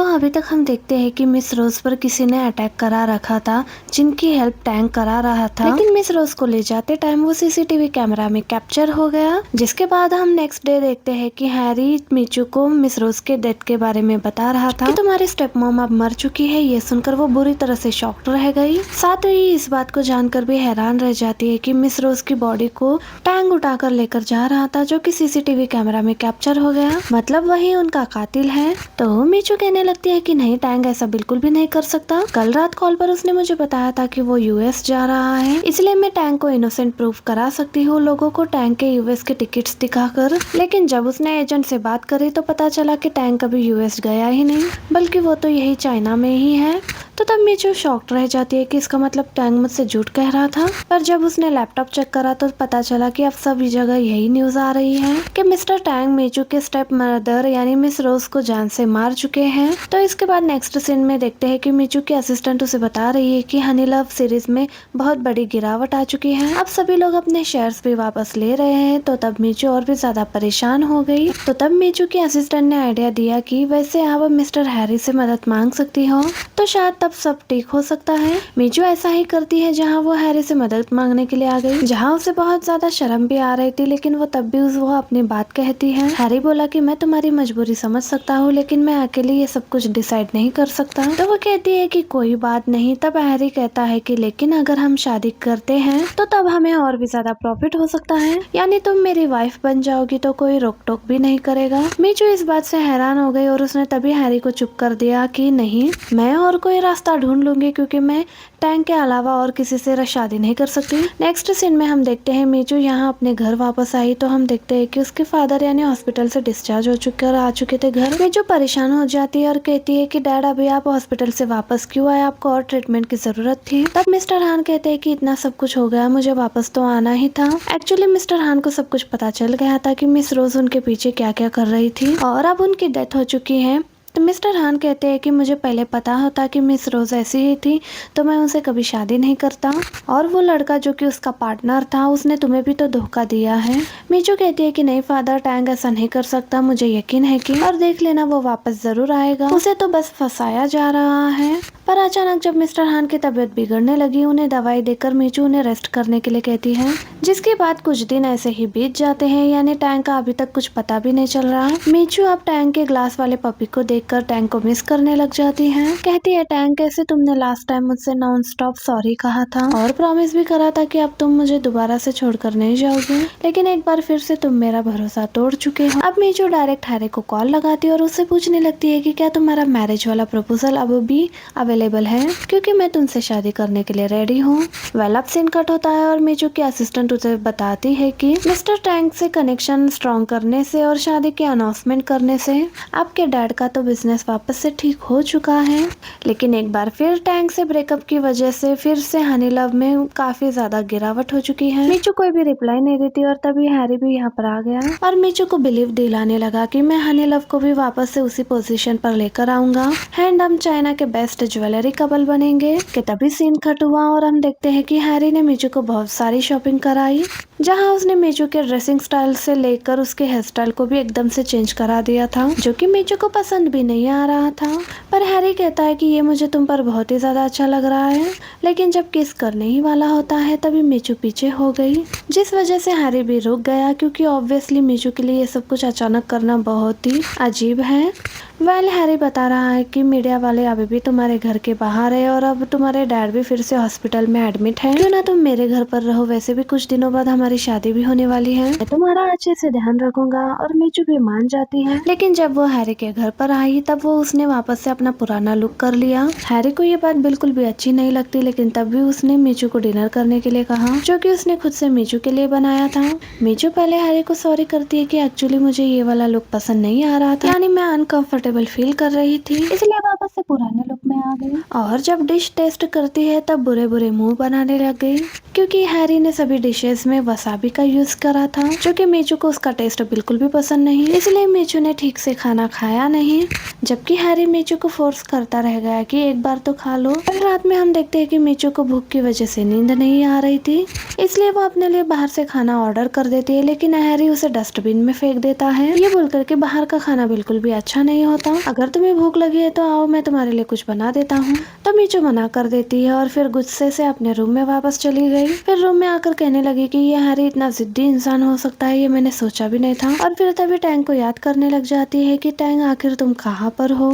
अभी तक हम देखते हैं कि मिस रोज पर किसी ने अटैक करा रखा था, जिनकी हेल्प टैंक करा रहा था। लेकिन मिस रोज को ले जाते टाइम वो सीसीटीवी कैमरा में कैप्चर हो गया। जिसके बाद हम नेक्स्ट डे देखते हैं कि हैरी मीचू को मिस रोज के डेथ के बारे में बता रहा था कि तुम्हारी स्टेप मॉम अब मर चुकी है। ये सुनकर वो बुरी तरह से शॉक्ड रह गई। साथ ही इस बात को जानकर भी हैरान रह जाती है कि मिस रोज की बॉडी को टैंक उठाकर लेकर जा रहा था, जो कि सीसीटीवी कैमरा में कैप्चर हो गया। मतलब वही उनका कातिल है। तो मीचू कहने लगती है कि नहीं, टैंक ऐसा बिल्कुल भी नहीं कर सकता। कल रात कॉल पर उसने मुझे बताया था कि वो यूएस जा रहा है, इसलिए मैं टैंक को इनोसेंट प्रूफ करा सकती हूँ लोगों को टैंक के यूएस के टिकट्स दिखाकर। लेकिन जब उसने एजेंट से बात करी तो पता चला कि टैंक कभी यूएस गया ही नहीं, बल्कि वो तो यही चाइना में ही है। तो तब मीचू शॉक्ड रह जाती है कि इसका मतलब टैंक मुझसे झूठ कह रहा था। पर जब उसने लैपटॉप चेक करा तो पता चला कि अब सभी जगह यही न्यूज आ रही है कि मिस्टर टैंक मीचू के स्टेप मदर यानी मिस रोज को जान से मार चुके हैं। तो इसके बाद नेक्स्ट सीन में देखते हैं कि मीचू की असिस्टेंट उसे बता रही है कि हनी लव सीरीज में बहुत बड़ी गिरावट आ चुकी है। अब सभी लोग अपने शेयर्स भी वापस ले रहे हैं। तो तब मीचू और भी ज्यादा परेशान हो गई। तो तब मीचू की असिस्टेंट ने आइडिया दिया कि वैसे आप मिस्टर हैरी से मदद मांग सकती हो, तो शायद तब सब ठीक हो सकता है। मीचू ऐसा ही करती है। जहाँ वो हैरी से मदद मांगने के लिए आ गई, जहाँ उसे बहुत ज्यादा शर्म भी आ रही थी, लेकिन वो तब भी वो अपनी बात कहती है। हैरी बोला कि मैं तुम्हारी मजबूरी समझ सकता हूँ, लेकिन मैं अकेले ये सब कुछ डिसाइड नहीं कर सकता। तो वो कहती है कि कोई बात नहीं। तब हैरी कहता है कि लेकिन अगर हम शादी करते हैं तो तब हमें और भी ज्यादा प्रॉफिट हो सकता है, यानी तुम मेरी वाइफ बन जाओगी तो कोई रोक टोक भी नहीं करेगा। मीचू इस बात से हैरान हो गई और उसने तभी हैरी को चुप कर दिया कि नहीं, मैं और कोई रास्ता ढूंढ लूंगी, क्योंकि मैं टैंक के अलावा और किसी से शादी नहीं कर सकती। नेक्स्ट सीन में हम देखते हैं मीचू यहाँ अपने घर वापस आई। तो हम देखते हैं कि उसके फादर यानी हॉस्पिटल से डिस्चार्ज हो चुके और आ चुके थे घर। मीचू परेशान हो जाती है और कहती है कि डैड अभी आप हॉस्पिटल से वापस क्यों आए, आपको और ट्रीटमेंट की जरूरत थी। तब मिस्टर हान कहते हैं कि इतना सब कुछ हो गया, मुझे वापस तो आना ही था। एक्चुअली मिस्टर हान को सब कुछ पता चल गया था कि मिस रोज उनके पीछे क्या क्या कर रही थी और अब उनकी डेथ हो चुकी है। तो मिस्टर हान कहते हैं कि मुझे पहले पता होता कि मिस रोज ऐसी ही थी तो मैं उनसे कभी शादी नहीं करता, और वो लड़का जो कि उसका पार्टनर था उसने तुम्हें भी तो धोखा दिया है। मीचू कहती है कि नहीं फादर, टैंक ऐसा नहीं कर सकता, मुझे यकीन है कि, और देख लेना वो वापस जरूर आएगा, उसे तो बस फंसाया जा रहा है। पर अचानक जब मिस्टर हान की तबीयत बिगड़ने लगी, उन्हें दवाई देकर मीचू उन्हें रेस्ट करने के लिए कहती है। जिसके बाद कुछ दिन ऐसे ही बीत जाते हैं, यानी टैंक का अभी तक कुछ पता भी नहीं चल रहा। मीचू अब टैंक के ग्लास वाले पपी को देखकर टैंक को मिस करने लग जाती है। कहती है, टैंक कैसे तुमने लास्ट टाइम मुझसे नॉन स्टॉप सॉरी कहा था और प्रॉमिस भी करा था कि अब तुम मुझे दोबारा से छोड़कर नहीं जाओगे, लेकिन एक बार फिर से तुम मेरा भरोसा तोड़ चुके हो। अब मीचू डायरेक्ट हैरी को कॉल लगाती है और उससे पूछने लगती है कि क्या तुम्हारा मैरिज वाला प्रपोजल अब भी अवेलेबल है, क्योंकि मैं तुमसे शादी करने के लिए रेडी हूँ। वेल अब सीन कट होता है और मीचू की असिस्टेंट उसे बताती है कि मिस्टर टैंक से कनेक्शन स्ट्रॉन्ग करने से और शादी की अनाउंसमेंट करने से आपके डैड का तो बिजनेस वापस से ठीक हो चुका है, लेकिन एक बार फिर टैंक से ब्रेकअप की वजह से फिर से हनी लव में काफी ज्यादा गिरावट हो चुकी है। मीचू कोई भी रिप्लाई नहीं देती और तभी हैरी भी यहाँ पर आ गया और मीचू को बिलीव दिलाने लगा कि मैं हनी लव को भी वापस से उसी पोजीशन पर लेकर आऊंगा एंड हम चाइना के बेस्ट ज्वेलरी कपल बनेंगे। कि तभी सीन कट हुआ और हम देखते हैं कि हैरी ने मीचू को बहुत सारी शॉपिंग कराई, जहाँ उसने मीचू के ड्रेसिंग स्टाइल से लेकर उसके हेयर स्टाइल को भी एकदम से चेंज करा दिया था, जो कि मीचू को पसंद भी नहीं आ रहा था। पर हैरी कहता है कि ये मुझे तुम पर बहुत ही ज्यादा अच्छा लग रहा है, लेकिन जब किस करने ही वाला होता है तभी मीचू पीछे हो गई, जिस वजह से हैरी भी रुक गया, क्योंकि ऑब्वियसली मीचू के लिए ये सब कुछ अचानक करना बहुत ही अजीब है। वेल हैरी बता रहा है कि मीडिया वाले अभी भी तुम्हारे घर के बाहर है और अब तुम्हारे डैड भी फिर से हॉस्पिटल में एडमिट है, क्यों ना तुम मेरे घर पर रहो, वैसे भी कुछ दिनों बाद हमारी शादी भी होने वाली है, मैं तुम्हारा अच्छे से ध्यान रखूंगा। और मीचू भी मान जाती है। लेकिन जब वो हैरी के घर पर आई तब वो उसने वापस से अपना पुराना लुक कर लिया। हैरी को ये बात बिल्कुल भी अच्छी नहीं लगती, लेकिन तब भी उसने मीचू को डिनर करने के लिए कहा, जो कि उसने खुद से मीचू के लिए बनाया था। मीचू पहले हैरी को सॉरी करती है कि एक्चुअली मुझे ये वाला लुक पसंद नहीं आ रहा था, यानी मैं अनकंफर्टेबल फील कर रही थी, इसलिए वापस से पुराने लुक में आ गई और जब डिश टेस्ट करती है तब बुरे बुरे मुंह बनाने लग गई, क्योंकि हैरी ने सभी डिशेस में वसाबी का यूज करा था, जो कि मीचू को उसका टेस्ट बिल्कुल भी पसंद नहीं, इसलिए मीचू ने ठीक से खाना खाया नहीं, जबकि हैरी मीचू को फोर्स करता रह गया कि एक बार तो खा लो। फिर रात में हम देखते हैं कि मीचू को भूख की वजह से नींद नहीं आ रही थी, इसलिए वो अपने लिए बाहर से खाना ऑर्डर कर देती है, लेकिन हैरी उसे डस्टबिन में फेंक देता है, ये बोलकर कि बाहर का खाना बिल्कुल भी अच्छा नहीं होता, अगर तुम्हें भूख लगी है तो आओ, मैं तुम्हारे लिए कुछ बना देता हूँ। तो मीचू मना कर देती है और फिर गुस्से से अपने रूम में वापस चली गई। फिर रूम में आकर कहने लगी कि ये हैरी इतना जिद्दी इंसान हो सकता है, ये मैंने सोचा भी नहीं था। और फिर तभी टैंग को याद करने लग जाती है कि टैंग आखिर तुम कहाँ पर हो।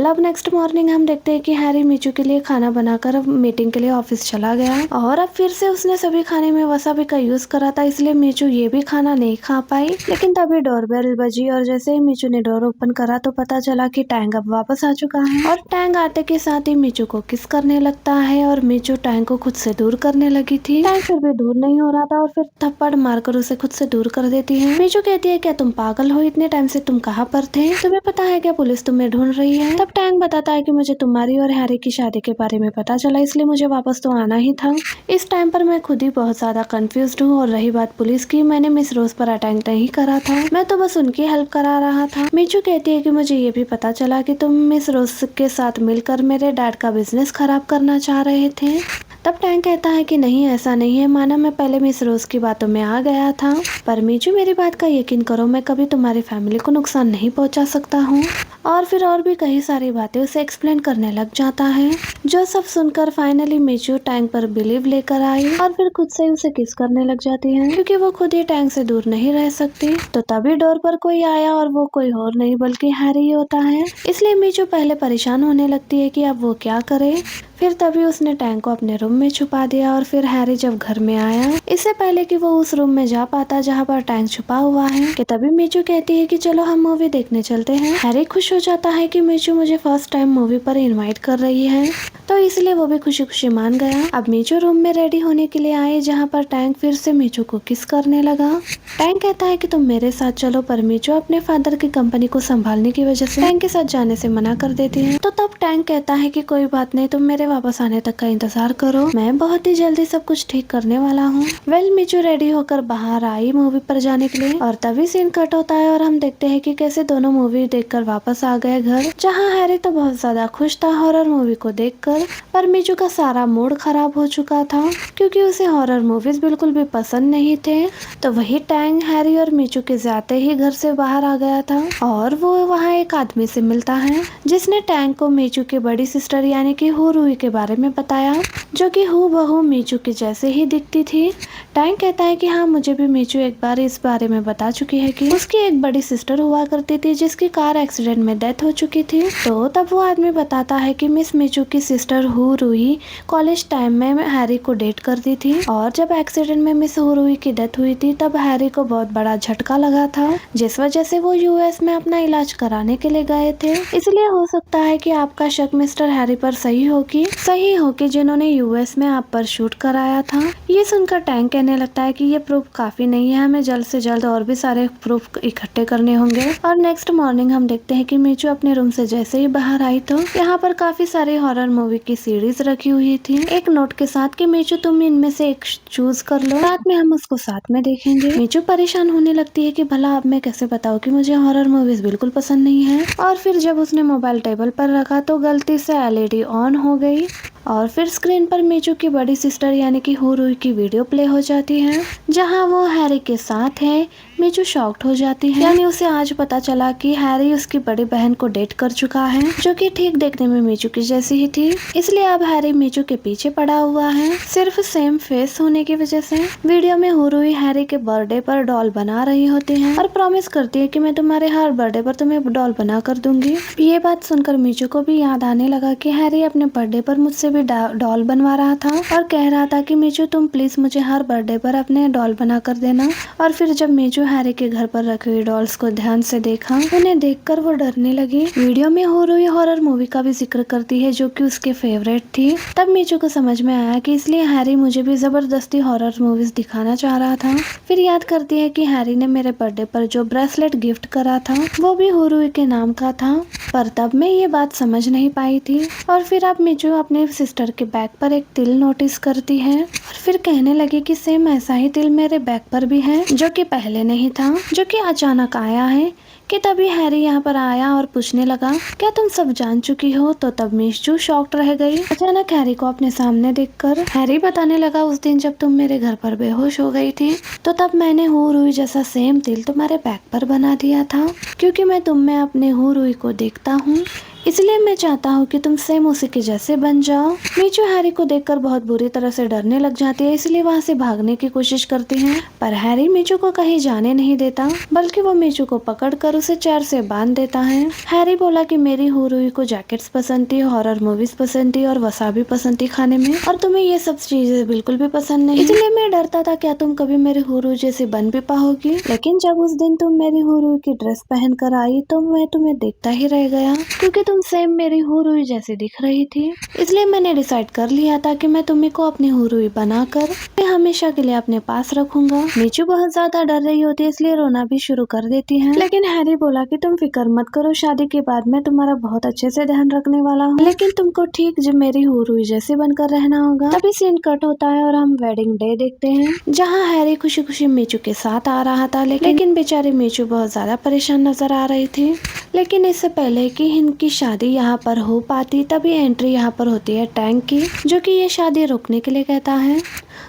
अब नेक्स्ट मॉर्निंग हम देखते हैं कि हैरी मीचू के लिए खाना बनाकर मीटिंग के लिए ऑफिस चला गया, और अब फिर से उसने सभी खाने में वसाबी का यूज करा था, इसलिए मीचू ये भी खाना नहीं खा पाई। लेकिन तभी डोरबेल बजी और जैसे ही मीचू ने डोर ओपन करा तो पता चला कि टैंग अब वापस आ चुका है, और टैंग आते के साथ ही मीचू को किस करने लगता है, और मीचू टैंग को खुद से दूर करने लगी थी। टैंग फिर भी दूर नहीं हो रहा था और फिर थप्पड़ मारकर उसे खुद से दूर कर देती है। मीचू कहती है क्या तुम पागल हो, इतने टाइम से तुम कहाँ पर थे, तुम्हें पता है क्या पुलिस तुम्हें ढूंढ रही है। तब टैंग बताता है कि मुझे तुम्हारी और हैरी की शादी के बारे में पता चला, इसलिए मुझे वापस तो आना ही था। इस टाइम पर मैं खुद ही बहुत ज्यादा कंफ्यूज्ड हूँ, और रही बात पुलिस की, मैंने मिस रोज पर अटैक नहीं करा था, मैं तो बस उनकी हेल्प करा रहा था। मीचू कहती है कि मुझे ये भी पता चला कि तुम मिस रोज के साथ मिलकर मेरे डैड का बिजनेस खराब करना चाह रहे थे। तब टैंग कहता है कि नहीं, ऐसा नहीं है, माना मैं पहले मिस रोज की बातों में आ गया था, पर मीचू मेरी बात का यकीन करो, मैं कभी तुम्हारी फैमिली को नुकसान नहीं पहुंचा सकता हूँ। और फिर और भी कई सारी बातें उसे एक्सप्लेन करने लग जाता है, जो सब सुनकर फाइनली मीचू टैंग पर बिलीव लेकर आई और फिर खुद से उसे किस करने लग जाती है, क्योंकि वो खुद ही टैंग से दूर नहीं रह सकती। तो तभी डोर पर कोई आया और वो कोई और नहीं बल्कि हैरी होता है, इसलिए मीचू पहले परेशान होने लगती है कि अब वो क्या करे। फिर तभी उसने टैंग को अपने रूम में छुपा दिया, और फिर हैरी जब घर में आया, इससे पहले कि वो उस रूम में जा पाता जहाँ पर टैंग छुपा हुआ है, कि तभी मीचू कहती है कि चलो हम मूवी देखने चलते हैं। हैरी खुश हो जाता है कि मीचू मुझे फर्स्ट टाइम मूवी पर इनवाइट कर रही है, तो इसलिए वो भी खुशी खुशी मान गया। अब मीचू रूम में रेडी होने के लिए आए, जहाँ पर टैंग फिर से मीचू को किस करने लगा। टैंग कहता है कि तुम मेरे साथ चलो, पर मीचू अपने फादर की कंपनी को संभालने की वजह से टैंग के साथ जाने से मना कर देती है। तो तब टैंग कहता है कि कोई बात नहीं, तुम मेरे वापस आने तक का इंतजार करो, मैं बहुत ही जल्दी सब कुछ ठीक करने वाला हूँ। मीचू रेडी होकर बाहर आई मूवी पर जाने के लिए, और तभी सीन कट होता है और हम देखते हैं कि कैसे दोनों मूवी देखकर वापस आ गए घर, जहाँ हैरी तो बहुत ज्यादा खुश था हॉरर मूवी को देखकर, पर मीचू का सारा मूड खराब हो चुका था, क्योंकि उसे हॉरर मूवीज बिल्कुल भी पसंद नहीं थे। तो वही टैंग हैरी और मीचू के जाते ही घर से बाहर आ गया था, और वो वहाँ एक आदमी से मिलता है, जिसने टैंग को मीचू की बड़ी सिस्टर यानी कि हुरुई के बारे में बताया, जो कि हूबहू मीचू के जैसे ही दिखती थी। टैंग कहता है कि हाँ, मुझे भी मीचू एक बार इस बारे में बता चुकी है कि उसकी एक बड़ी सिस्टर हुआ करती थी, जिसकी कार एक्सीडेंट में डेथ हो चुकी थी। तो तब वो आदमी बताता है कि मिस मीचू की सिस्टर हुरुई कॉलेज टाइम में हैरी को डेट करती थी, और जब एक्सीडेंट में मिस हुरुई की डेथ हुई थी तब हैरी को बहुत बड़ा झटका लगा था, जिस वजह से वो यूएस में अपना इलाज कराने के लिए गए थे। इसलिए हो सकता है कि आपका शक मिस्टर हैरी पर सही हो कि जिन्होंने यूएस में आप पर शूट कराया था। ये सुनकर टैंग कहने लगता है कि ये प्रूफ काफी नहीं है, हमें जल्द से जल्द और भी सारे प्रूफ इकट्ठे करने होंगे। और नेक्स्ट मॉर्निंग हम देखते हैं कि मीचू अपने रूम से जैसे ही बाहर आई तो यहाँ पर काफी सारी हॉरर मूवी की सीरीज रखी हुई थी, एक नोट के साथ कि मीचू तुम इनमें से एक चूज कर लो, रात में हम उसको साथ में देखेंगे। मीचू परेशान होने लगती है कि भला अब मैं कैसे बताऊँ कि मुझे हॉरर मूवीज बिल्कुल पसंद नहीं है। और फिर जब उसने मोबाइल टेबल पर रखा तो गलती से एलईडी ऑन हो गई, और फिर स्क्रीन पर मीचू की बड़ी सिस्टर यानी कि हुरुई की वीडियो प्ले हो जाती है, जहां वो हैरी के साथ है। मीचू शॉक्ड हो जाती है, यानी उसे आज पता चला कि हैरी उसकी बड़ी बहन को डेट कर चुका है, जो कि ठीक देखने में मीचू की जैसी ही थी। इसलिए अब हैरी मीचू के पीछे पड़ा हुआ है, सिर्फ सेम फेस होने की वजह से। वीडियो में हुरुई हैरी के बर्थडे पर डॉल बना रही होती है और प्रॉमिस करती है कि मैं तुम्हारे हर बर्थडे पर तुम्हें डॉल बना कर दूंगी। ये बात सुनकर मीचू को भी याद आने लगा कि हैरी अपने बर्थडे पर मुझसे डॉल बनवा रहा था और कह रहा था कि मीचू तुम प्लीज मुझे हर बर्थडे पर अपने डॉल बना कर देना। और फिर जब मीचू हैरी के घर पर रखी हुई डॉल्स को ध्यान से देखा। उन्हें देखकर वो डरने लगी। वीडियो में हुरुई हॉरर मूवी का भी जिक्र करती है जो कि उसके फेवरेट थी। तब मीचू को समझ में आया कि इसलिए हैरी मुझे भी जबरदस्ती हॉरर मूवीज दिखाना चाह रहा था। फिर याद करती है कि हैरी ने मेरे बर्थडे पर जो ब्रेसलेट गिफ्ट करा था वो भी हुरुई के नाम का था, पर तब मैं ये बात समझ नहीं पाई थी। और फिर अब मीचू अपने सिस्टर के बैग पर एक तिल नोटिस करती है और फिर कहने लगी कि सेम ऐसा ही तिल मेरे बैग पर भी है, जो कि पहले नहीं था, जो कि अचानक आया है। कि तभी हैरी यहाँ पर आया और पूछने लगा, क्या तुम सब जान चुकी हो? तो तब मीचू शॉक्ड रह गई अचानक हैरी को अपने सामने देखकर। हैरी बताने लगा, उस दिन जब तुम मेरे घर पर बेहोश हो गई थी तो तब मैंने हुरुई जैसा सेम तिल तुम्हारे बैग पर बना दिया था, क्योंकि मैं तुम में अपने हुरुई को देखता हूँ, इसलिए मैं चाहता हूँ कि तुम सेम उसी के जैसे बन जाओ। मीचू हैरी को देखकर बहुत बुरी तरह से डरने लग जाती है, इसलिए वहाँ से भागने की कोशिश करती है, पर हैरी मीचू को कहीं जाने नहीं देता, बल्कि वो मीचू को पकड़कर उसे चेयर से बांध देता है। हैरी बोला कि मेरी हुरुई को जैकेट्स पसंद थी, हॉरर मूवीज पसंद थी और वसाबी पसंद थी खाने में, और तुम्हें ये सब चीजें बिल्कुल भी पसंद नहीं, इसलिए मैं डरता था क्या तुम कभी मेरी हुरुई जैसी बन भी पाओगी। लेकिन जब उस दिन तुम मेरी हुरुई की ड्रेस पहन कर आई तो मैं तुम्हें देखता ही रह गया, क्योंकि तुम सेम मेरी हुरुई जैसी दिख रही थी। इसलिए मैंने डिसाइड कर लिया था कि मैं तुम्हें को अपनी हुरुई बनाकर हमेशा के लिए अपने पास रखूंगा। मीचू बहुत ज्यादा डर रही होती है, इसलिए रोना भी शुरू कर देती है। लेकिन हैरी बोला कि तुम फिक्र मत करो, शादी के बाद मैं तुम्हारा बहुत अच्छे से ध्यान रखने वाला हूँ, लेकिन तुमको ठीक जब मेरी हुरुई जैसे बनकर रहना होगा। तभी सीन कट होता है और हम वेडिंग डे देखते हैं, जहाँ हैरी खुशी खुशी मीचू के साथ आ रहा था, लेकिन बेचारी मीचू बहुत ज्यादा परेशान नजर आ रही थी। लेकिन इससे पहले कि इनकी शादी यहाँ पर हो पाती, तभी एंट्री यहाँ पर होती है टैंक की, जो कि ये शादी रोकने के लिए कहता है।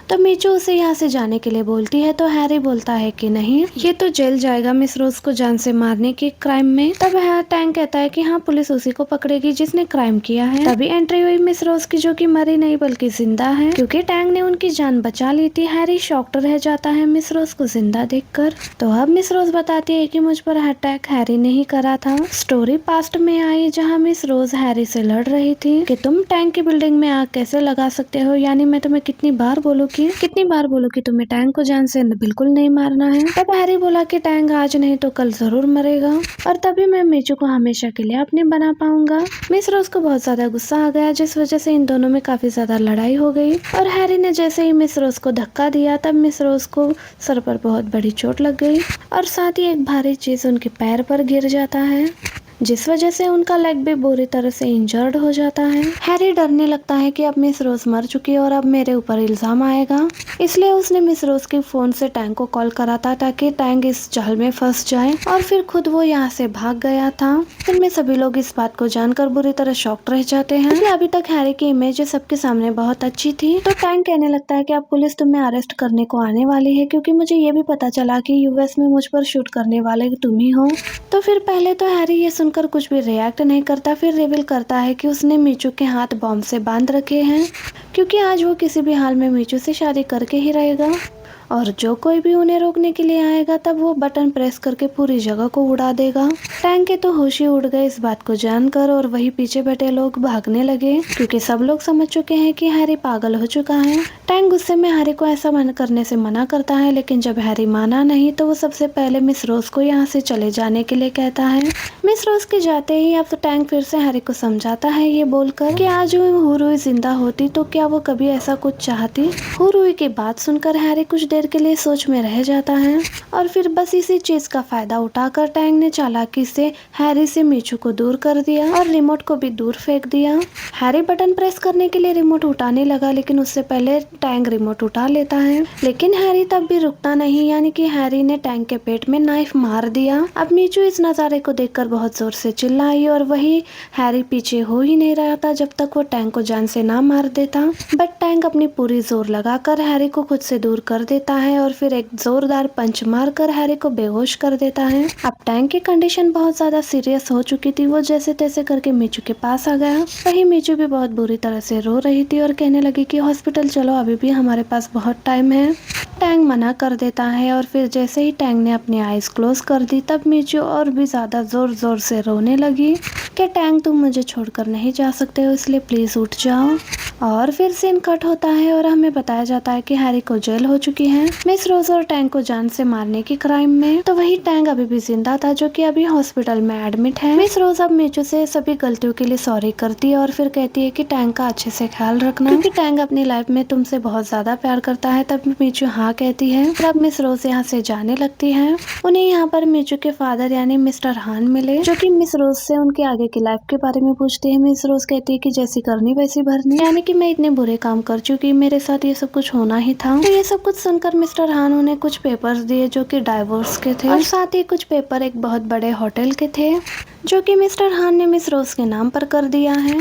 तो मीचू उसे यहाँ से जाने के लिए बोलती है, तो हैरी बोलता है कि नहीं, ये तो जेल जाएगा मिस रोज को जान से मारने के क्राइम में। तब टैंक कहता है कि हाँ, पुलिस उसी को पकड़ेगी जिसने क्राइम किया है। तभी एंट्री हुई मिस रोज की, जो कि मरी नहीं बल्कि जिंदा है, क्योंकि टैंक ने उनकी जान बचा ली थी। हैरी शॉक्ड रह जाता है मिस रोज को जिंदा देखकर। तो अब मिस रोज बताती है कि मुझ पर अटैक हैरी ने ही करा था। स्टोरी पास्ट में आई, जहाँ मिस रोज हैरी से लड़ रही थी कि तुम टैंक की बिल्डिंग में आग कैसे लगा सकते हो, यानी मैं तुम्हें कितनी बार बोलूं कि तुम्हें टैंक को जान से बिल्कुल नहीं मारना है। तब हैरी बोला कि टैंक आज नहीं तो कल जरूर मरेगा, और तभी मैं मीचू को हमेशा के लिए अपने बना पाऊंगा। मिस रोज को बहुत ज्यादा गुस्सा आ गया, जिस वजह से इन दोनों में काफी ज्यादा लड़ाई हो गई। और हैरी ने जैसे ही मिस रोज को धक्का दिया, तब मिस रोज को सर पर बहुत बड़ी चोट लग गई, और साथ ही एक भारी चीज उनके पैर पर गिर जाता है, जिस वजह से उनका लेग भी बुरी तरह से इंजर्ड हो जाता है। हैरी डरने लगता है कि अब मिस रोज मर चुकी है और अब मेरे ऊपर इल्जाम आएगा, इसलिए उसने मिस रोज के फोन से टैंक को कॉल करा था ताकि टैंक इस जाल में फंस जाए, और फिर खुद वो यहाँ से भाग गया था। फिर में सभी लोग इस बात को जानकर बुरी तरह शॉक्ड रह जाते हैं। अभी तक हैरी की इमेज सबके सामने बहुत अच्छी थी, तो टैंक कहने लगता है कि अब पुलिस तुम्हें अरेस्ट करने को आने वाली है, क्योंकि मुझे ये भी पता चला कि यूएस में मुझ पर शूट करने वाले तुम ही हो। तो फिर पहले तो हैरी ये सुनकर कुछ भी रिएक्ट नहीं करता, फिर रिवील करता है कि उसने मीचू के हाथ बॉम्ब से बांध रखे हैं, क्योंकि आज वो किसी भी हाल में मीचू से शादी करके ही रहेगा, और जो कोई भी उन्हें रोकने के लिए आएगा तब वो बटन प्रेस करके पूरी जगह को उड़ा देगा। टैंक के तो होश ही उड़ गए इस बात को जानकर, और वही पीछे बैठे लोग भागने लगे, क्योंकि सब लोग समझ चुके हैं कि हैरी पागल हो चुका है। टैंक गुस्से में हैरी को ऐसा करने से मना करता है, लेकिन जब हैरी माना नहीं तो वो सबसे पहले मिस रोज को यहाँ से चले जाने के लिए कहता है। मिस रोज के जाते ही अब तो टैंक फिर से हैरी को समझाता है, ये बोलकर कि आज हुरुई जिंदा होती तो क्या वो कभी ऐसा कुछ चाहती। हुरुई की बात सुनकर हैरी कुछ देर के लिए सोच में रह जाता है, और फिर बस इसी चीज का फायदा उठाकर टैंक ने चालाकी से हैरी से मीचू को दूर कर दिया और रिमोट को भी दूर फेंक दिया। हैरी बटन प्रेस करने के लिए रिमोट उठाने लगा, लेकिन उससे पहले टैंक रिमोट उठा लेता है। लेकिन हैरी तब भी रुकता नहीं, यानी कि हैरी ने टैंक के पेट में नाइफ मार दिया। अब मीचू इस नजारे को देखकर बहुत जोर से चिल्लाई, और वही हैरी पीछे हो ही नहीं रहा था जब तक वो टैंक को जान से ना मार देता। बट टैंक अपनी पूरी जोर लगाकर हैरी को खुद से दूर कर देता है, और फिर एक जोरदार पंच मारकर हैरी को बेहोश कर देता है। अब टैंक की कंडीशन बहुत ज्यादा सीरियस हो चुकी थी, वो जैसे तैसे करके मीचू के पास आ गया। वही मीचू भी बहुत बुरी तरह से रो रही थी और कहने लगी कि हॉस्पिटल चलो, अभी भी हमारे पास बहुत टाइम है। टैंक मना कर देता है, और फिर जैसे ही टैंक ने अपनी आईज क्लोज कर दी, तब मीचू और भी ज्यादा जोर जोर से रोने लगी कि टैंक तुम मुझे छोड़कर नहीं जा सकते हो, इसलिए प्लीज उठ जाओ। और फिर सीन कट होता है और हमें बताया जाता है कि हैरी को जेल हो चुकी है। हैं मिस रोज और टैंक को जान से मारने की क्राइम में। तो वही टैंक अभी भी जिंदा था जो कि अभी हॉस्पिटल में एडमिट है। मिस रोज अब मीचू से सभी गलतियों के लिए सॉरी करती है और फिर कहती है कि टैंक का अच्छे से ख्याल रखना, क्योंकि टैंक अपनी लाइफ में तुमसे बहुत ज्यादा प्यार करता है। तब मीचू हाँ कहती है। फिर अब मिस रोज यहाँ से जाने लगती है। उन्हें यहाँ पर मीचू के फादर यानी मिस्टर हान मिले, जो कि मिस रोज से उनके आगे की लाइफ के बारे में पूछते हैं। मिस रोज कहती है कि जैसी करनी वैसी भरनी, यानी कि मैं इतने बुरे काम कर चुकी, मेरे साथ ये सब कुछ होना ही था। तो ये सब कुछ सुनकर मिस्टर हान उन्हें कुछ पेपर्स दिए जो कि डाइवोर्स के थे, और साथ ही कुछ पेपर एक बहुत बड़े होटल के थे जो कि मिस्टर हान ने मिस रोज के नाम पर कर दिया है।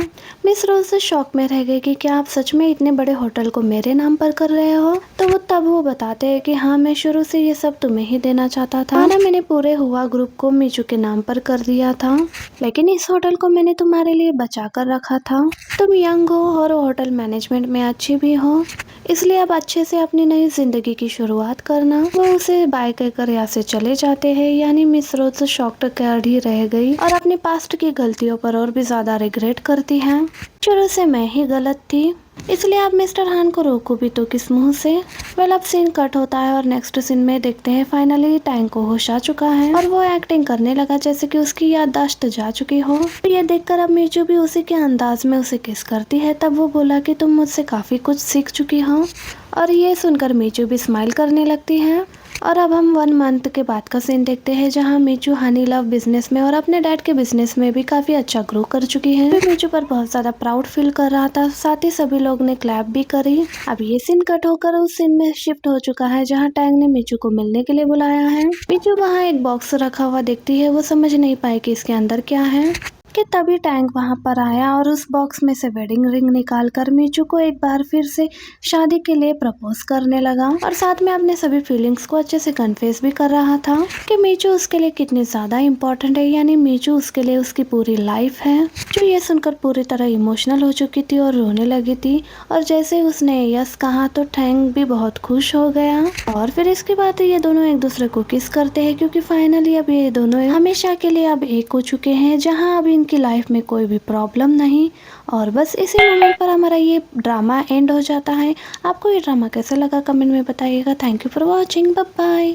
मिस रोज से शॉक में रह गई कि क्या आप सच में इतने बड़े होटल को मेरे नाम पर कर रहे हो। तो वो बताते हैं कि हाँ, मैं शुरू से ये सब तुम्हें ही देना चाहता था, ना मैंने पूरे हुआ ग्रुप को मीचू के नाम पर कर दिया था, लेकिन इस होटल को मैंने तुम्हारे लिए बचा कर रखा था। तुम यंग हो और होटल मैनेजमेंट में अच्छी भी हो, इसलिए अब अच्छे से अपनी नई जिंदगी की शुरुआत करना। वो उसे बाय कहकर यहाँ से चले जाते हैं। यानी मिस रोज शॉक्ड कर ही रह गई और अपने पास्ट की गलतियों पर और भी ज्यादा रिग्रेट करती है। शुरू से मैं ही गलत थी, इसलिए आप मिस्टर हान को रोको भी तो किस मुंह से। वेल, अब सीन कट होता है और नेक्स्ट सीन में देखते हैं फाइनली टैंक को होश आ चुका है और वो एक्टिंग करने लगा जैसे कि उसकी याददाश्त जा चुकी हो। तो ये देखकर अब मीचू भी उसी के अंदाज में उसे किस करती है। तब वो बोला कि तुम मुझसे काफी कुछ सीख चुकी हो, और ये सुनकर मीचू भी स्माइल करने लगती है। और अब हम 1 मंथ के बाद का सीन देखते हैं जहां मीचू हनी लव बिजनेस में और अपने डैड के बिजनेस में भी काफी अच्छा ग्रो कर चुकी है। मीचू पर बहुत ज्यादा प्राउड फील कर रहा था, साथ ही सभी लोग ने क्लैप भी करी। अब ये सीन कट होकर उस सीन में शिफ्ट हो चुका है जहां टैंग ने मीचू को मिलने के लिए बुलाया है। मीचू वहाँ एक बॉक्स रखा हुआ देखती है, वो समझ नहीं पाई कि इसके अंदर क्या है कि तभी टैंक वहां पर आया और उस बॉक्स में से वेडिंग रिंग निकालकर मीचू को एक बार फिर से शादी के लिए प्रपोज करने लगा, और साथ में अपने सभी फीलिंग्स को अच्छे से कन्फेस भी कर रहा था कि मीचू उसके लिए कितनी ज्यादा इम्पोर्टेंट है, यानी मीचू उसके लिए उसकी पूरी लाइफ है। जो ये सुनकर पूरी तरह इमोशनल हो चुकी थी और रोने लगी थी, और जैसे उसने यस कहा तो टैंक भी बहुत खुश हो गया। और फिर इसके बाद ये दोनों एक दूसरे को किस करते हैं, क्योंकि फाइनली अब ये दोनों हमेशा के लिए अब एक हो चुके हैं, जहाँ अब इनकी लाइफ में कोई भी प्रॉब्लम नहीं। और बस इसी मोमेंट पर हमारा ये ड्रामा एंड हो जाता है। आपको ये ड्रामा कैसा लगा कमेंट में बताइएगा। Thank you for watching, bye bye.